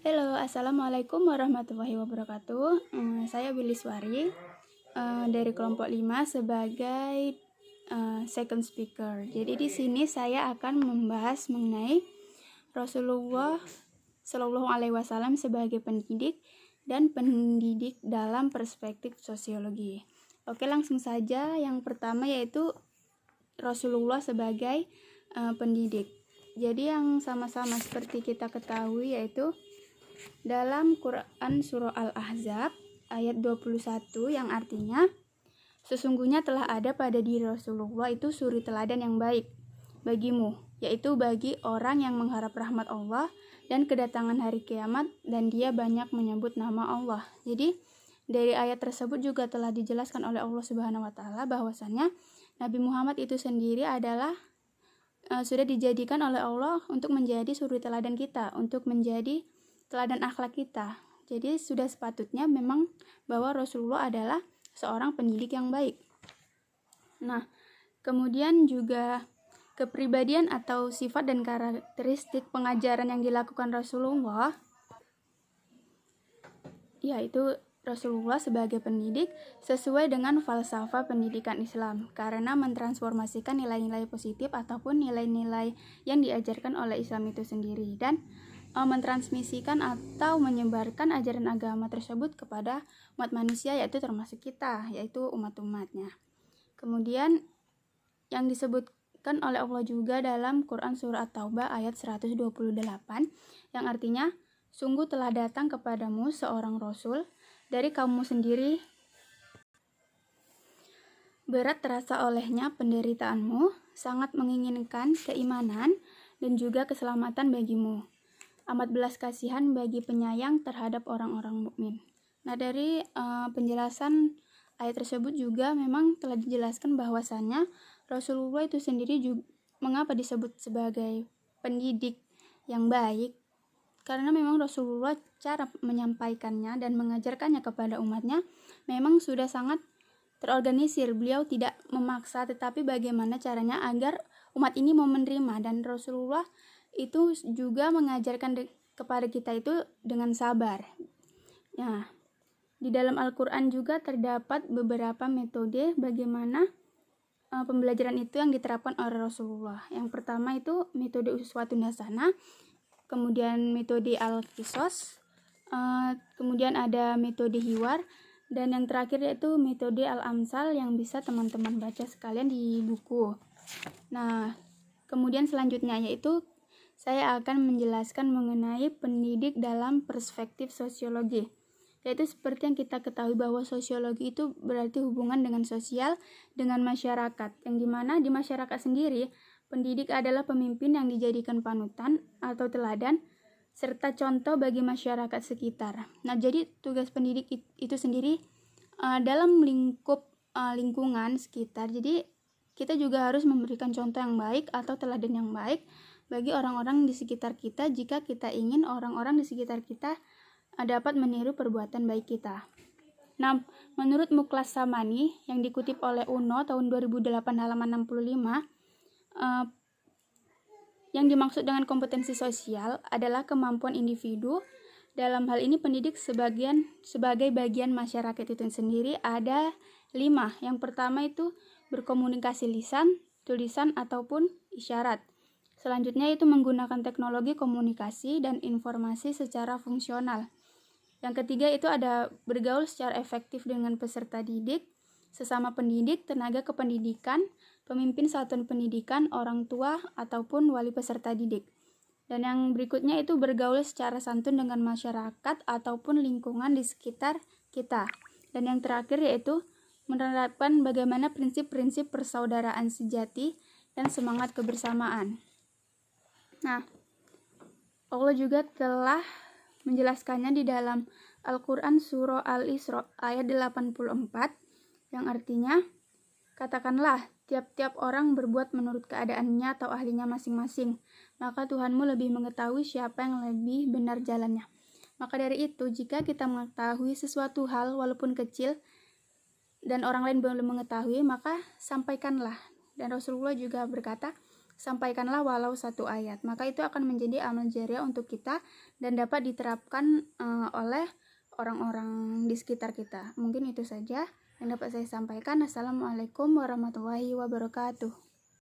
Halo, Assalamualaikum warahmatullahi wabarakatuh. Saya Willy Swari dari kelompok 5 sebagai second speaker. Jadi di sini saya akan membahas mengenai Rasulullah Shallallahu Alaihi Wasallam sebagai pendidik dan pendidik dalam perspektif sosiologi. Oke, langsung saja. Yang pertama yaitu Rasulullah sebagai pendidik. Jadi yang sama-sama seperti kita ketahui yaitu dalam Quran Surah Al-Ahzab ayat 21 yang artinya sesungguhnya telah ada pada diri Rasulullah itu suri teladan yang baik bagimu, yaitu bagi orang yang mengharap rahmat Allah dan kedatangan hari kiamat, dan dia banyak menyebut nama Allah. Jadi dari ayat tersebut juga telah dijelaskan oleh Allah Subhanahu wa taala bahwasannya Nabi Muhammad itu sendiri adalah sudah dijadikan oleh Allah untuk menjadi suri teladan kita, untuk menjadi teladan akhlak kita. Jadi sudah sepatutnya memang bahwa Rasulullah adalah seorang pendidik yang baik. Nah, kemudian juga kepribadian atau sifat dan karakteristik pengajaran yang dilakukan Rasulullah, yaitu Rasulullah sebagai pendidik sesuai dengan falsafah pendidikan Islam karena mentransformasikan nilai-nilai positif ataupun nilai-nilai yang diajarkan oleh Islam itu sendiri dan mentransmisikan atau menyebarkan ajaran agama tersebut kepada umat manusia, yaitu termasuk kita, yaitu umat-umatnya. Kemudian yang disebutkan oleh Allah juga dalam Quran Surah At-Taubah ayat 128 yang artinya sungguh telah datang kepadamu seorang Rasul dari kaummu sendiri, berat terasa olehnya penderitaanmu, sangat menginginkan keimanan dan juga keselamatan bagimu, amat belas kasihan bagi penyayang terhadap orang-orang mukmin. Nah, dari penjelasan ayat tersebut juga memang telah dijelaskan bahwasannya Rasulullah itu sendiri juga mengapa disebut sebagai pendidik yang baik, karena memang Rasulullah cara menyampaikannya dan mengajarkannya kepada umatnya memang sudah sangat terorganisir. Beliau tidak memaksa, tetapi bagaimana caranya agar umat ini mau menerima, dan Rasulullah itu juga mengajarkan kepada kita itu dengan sabar. Nah, di dalam Al-Quran juga terdapat beberapa metode bagaimana pembelajaran itu yang diterapkan oleh Rasulullah. Yang pertama itu metode uswatun hasanah, kemudian metode al-qisas, kemudian ada metode hiwar, dan yang terakhir yaitu metode al-amsal yang bisa teman-teman baca sekalian di buku. Nah, kemudian selanjutnya yaitu saya akan menjelaskan mengenai pendidik dalam perspektif sosiologi. Yaitu seperti yang kita ketahui bahwa sosiologi itu berarti hubungan dengan sosial, dengan masyarakat. Yang dimana di masyarakat sendiri, pendidik adalah pemimpin yang dijadikan panutan atau teladan, serta contoh bagi masyarakat sekitar. Nah, jadi tugas pendidik itu sendiri dalam lingkup lingkungan sekitar. Jadi kita juga harus memberikan contoh yang baik atau teladan yang baik bagi orang-orang di sekitar kita jika kita ingin orang-orang di sekitar kita dapat meniru perbuatan baik kita. Nah, menurut Muklas Samani yang dikutip oleh UNO tahun 2008 halaman 65, yang dimaksud dengan kompetensi sosial adalah kemampuan individu. Dalam hal ini pendidik sebagai bagian masyarakat itu sendiri ada 5. Yang pertama itu berkomunikasi lisan, tulisan ataupun isyarat. Selanjutnya itu menggunakan teknologi komunikasi dan informasi secara fungsional. Yang ketiga itu ada bergaul secara efektif dengan peserta didik, sesama pendidik, tenaga kependidikan, pemimpin satuan pendidikan, orang tua, ataupun wali peserta didik. Dan yang berikutnya itu bergaul secara santun dengan masyarakat ataupun lingkungan di sekitar kita. Dan yang terakhir yaitu menerapkan bagaimana prinsip-prinsip persaudaraan sejati dan semangat kebersamaan. Nah, Allah juga telah menjelaskannya di dalam Al-Quran Surah Al-Isra ayat 84 yang artinya, katakanlah tiap-tiap orang berbuat menurut keadaannya atau ahlinya masing-masing, maka Tuhanmu lebih mengetahui siapa yang lebih benar jalannya. Maka dari itu, jika kita mengetahui sesuatu hal walaupun kecil dan orang lain belum mengetahui, maka sampaikanlah. Dan Rasulullah juga berkata, sampaikanlah walau satu ayat. Maka itu akan menjadi amal jariah untuk kita dan dapat diterapkan oleh orang-orang di sekitar kita. Mungkin itu saja yang dapat saya sampaikan. Assalamualaikum warahmatullahi wabarakatuh.